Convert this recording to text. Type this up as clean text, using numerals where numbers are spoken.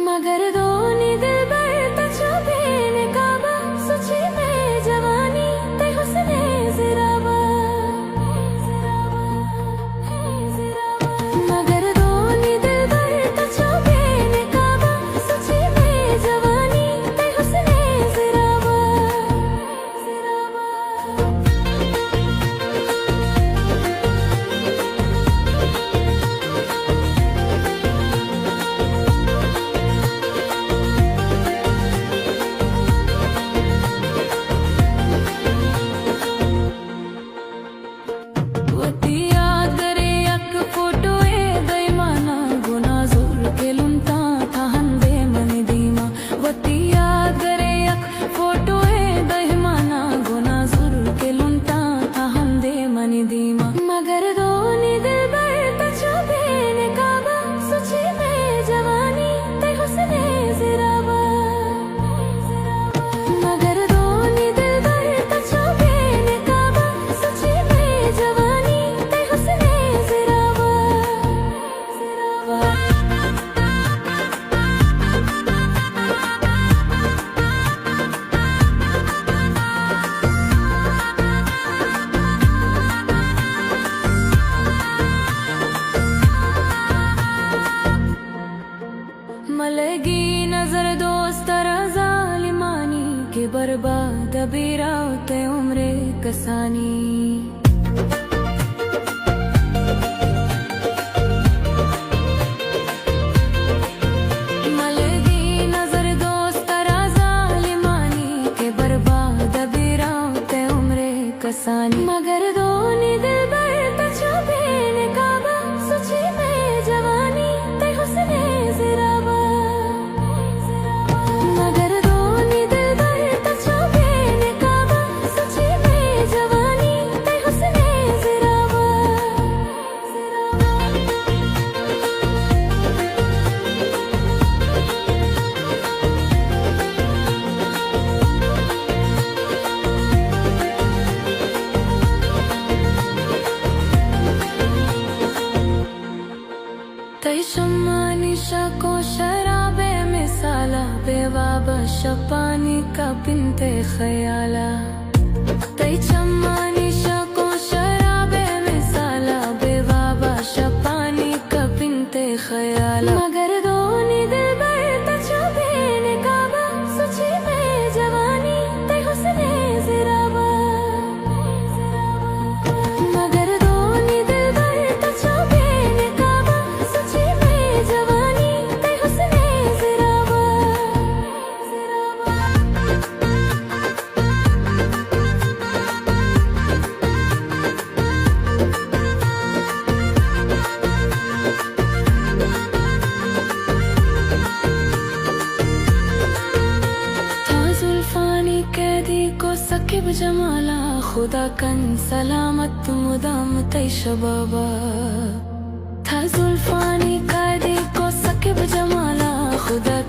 मगर दोनी दिल बर तछबेने काबा सोची में जवानी ते हुस्ने ज़राबा मगर दोनी दिल बर तछबेने काबा सोची में जवानी ते हुस्ने ज़राबा मगर दोनी दिल बर तछबेने काबा सोची में जवानी ते हुस्ने ज़राबा मगर दोनी दिल बर तछबेने काबा सोची में जवानी ते हुस्ने ज़राबा मलगी नजर दोस्त जालिमानी के बर्बाद बिराते उम्रे कसानी मलगी नजर दोस्त जालिमानी के बर्बाद बिराते उम्रे कसानी मगर दोनी दिल बर तछबेने काबा सोची में जवानी ते हुस्ने ज़राबा मगर दोनी दिल बर तछबेने काबा सोची में जवानी ते हुस्ने ज़राबा तई शम्मानी शको शराबे मिसाला बेवाबा शपानी का बिनते ख्याला तई शम्मानी शको शराबे मिसाला बेवाबा शपानी का बिनते ख्याला मगर दोनी दिल बर तछबेने काबा सोची में जवानी ते हुस्ने ज़राबा मगर दोनी दिल बर तछबेने काबा सोची में जवानी ते हुस्ने ज़राबा कैदी को सकिब जमाला खुदा कन सलामत मुदाम तई शबाबा था जुल्फानी कैदी को सकिब जमाला खुदा